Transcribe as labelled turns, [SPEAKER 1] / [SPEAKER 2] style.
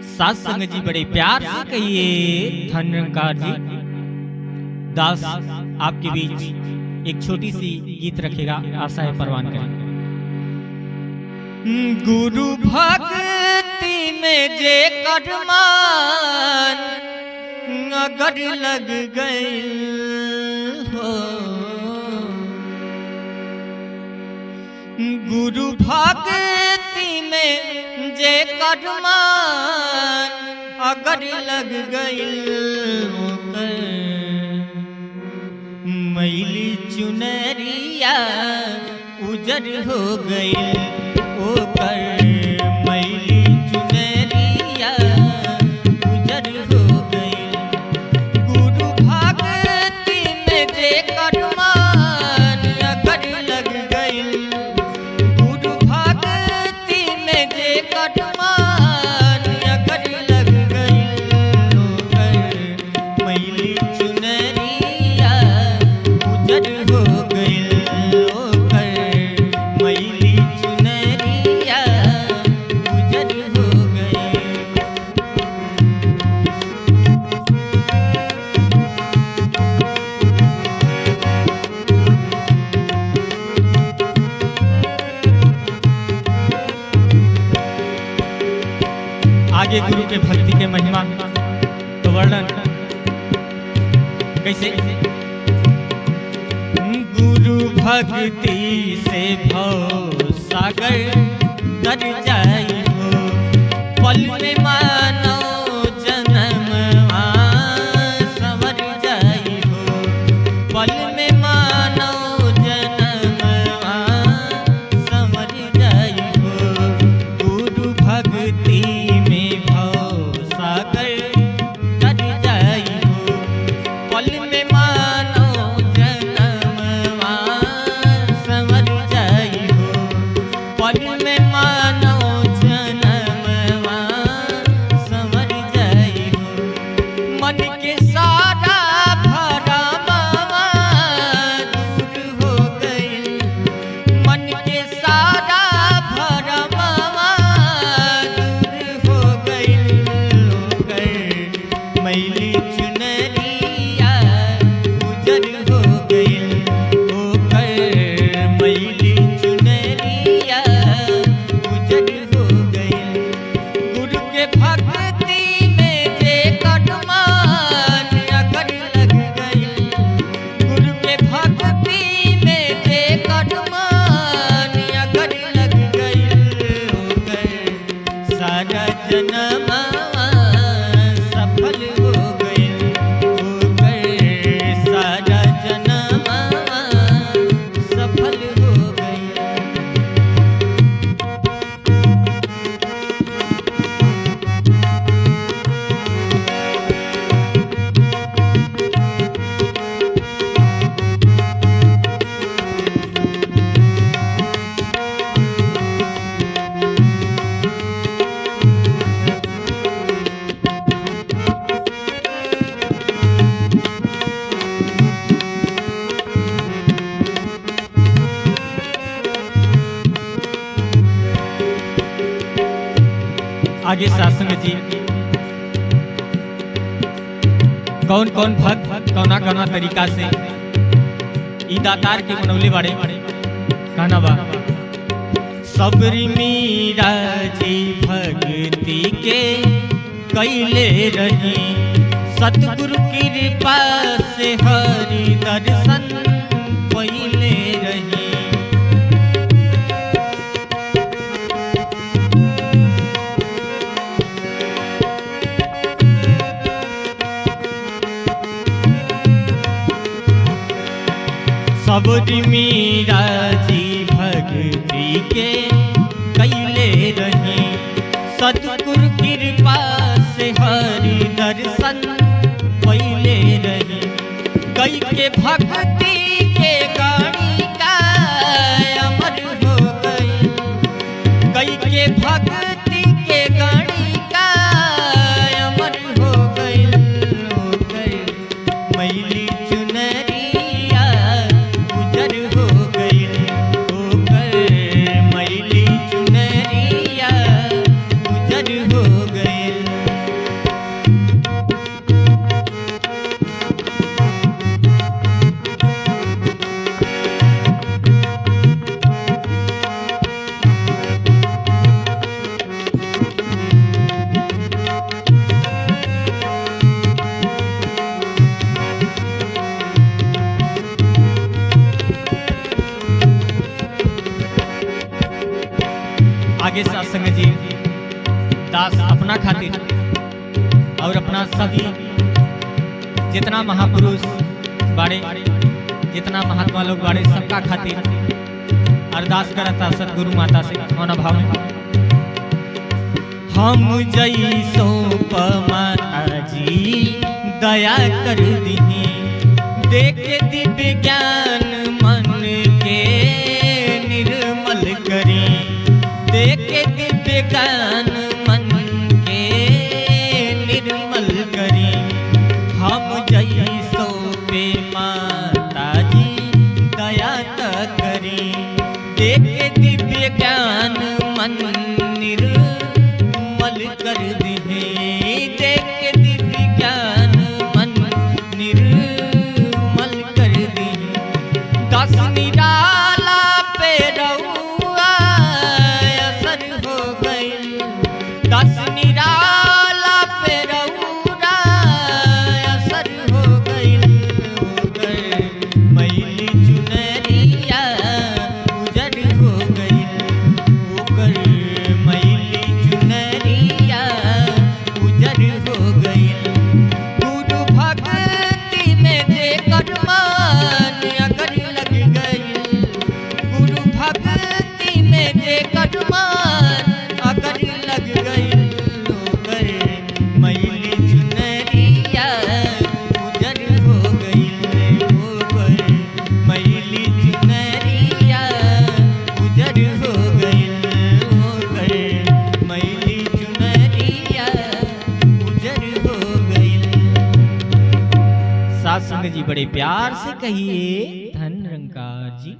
[SPEAKER 1] सास संग जी बड़े प्यार से कहिए धनकार जी। दास आपके बीच एक छोटी सी गीत रखेगा, आशा है परवान करें। गुरु भक्ति में जे कदमान अगर लग गए हो, गुरु भक्ति में जे कदमान अगर लग गई, मैली चुनरिया उजर हो गई, ओकर मैली चुनरिया उजर हो गई। गुरु भक्ति में जे कदमान अगर लग गई, गुरु भक्ति में जे कदमान अगर लग गई, ओकर मैली चुनरिया उजर हो गई, ओकर मैली चुनरिया उजर हो गई। आगे गुरु के भक्ति के महिमा तो वर्णन कैसे? गुरु भक्ति से भव सागर तर जाई हो, पल में मानो जन्म संवर जाई हो, पल में मानो जन्म संवर जाई हो। गुरु भक्ति में भव सागर तर जाई हो, पल में मानो जन्मवा संवर जाई हो, पल में मानो जन्मवा संवर जाई हो। मन के सारा भरमवा दूर हो गई, मन के सारा भरमवा दूर हो गई, ओकर मैली चुनरिया उजर हो गई, ओकर मैली चुनरिया उजर हो गई। गुरु के भक्ति में जे कदमान अगर लग गई, गुरु के भक्ति में जे कदमान अगर लग गई, ओकर सारा जन्मवा सफल हो गई, ओकर सारा जन्मवा सफल हो गई। आगे सासंग जी कौन कौन भक्त कौना कौना तरीका से ई दातार के मनौले बाड़े कहना बा। सबरी मीरा जी भक्ति के कैले रही, सतगुरु कृपा से हरि दर्शन पहिले रही। सबरी मीरा जी भक्ति के कैले रही, सतगुरु कृपा से हरि दर्शन पहिले रही। कई के भक्ति के गणिका अमर हो गई, कई के भक्ति के गणिका अमर हो गई, ओकर मैली चुनरिया उजर हो गई, ओकर मैली चुनरिया उजर हो गई। दास अपना खातिर और अपना सभी जितना महापुरुष बाड़े, जितना महात्मा लोग बाड़े, सबका खातिर अरदास करता सतगुरु माता से मौन भाव में। हम जैसो माता जी दया कर दीही, देख दिव्य ज्ञान मन के निर्मल करी, देख दिव्य ज्ञान मन के निर्मल करी। हम जैसो पे माता जी दया करी, देख दिव्य ज्ञान मन निर्मल कर दिहे, देख दिव्य ज्ञान मन निर्मल कर दिहे। दस निराला पे रउआ असर हो गई, दस निराला पे रउआ असर हो गई, मैली चुनरिया उजर हो गई, मैली चुनरिया उजर हो गई। गुरु भक्ति में जेकर मन अगर लग गई, गुरु भक्ति में जेकर मन अगर लग गई, मैली चुनरिया उजर हो गई, मैली चुनरिया उजर हो गई, मैली चुनरिया उजर हो गई। सात संग जी बड़े प्यार से कहिए धन निरंकार जी।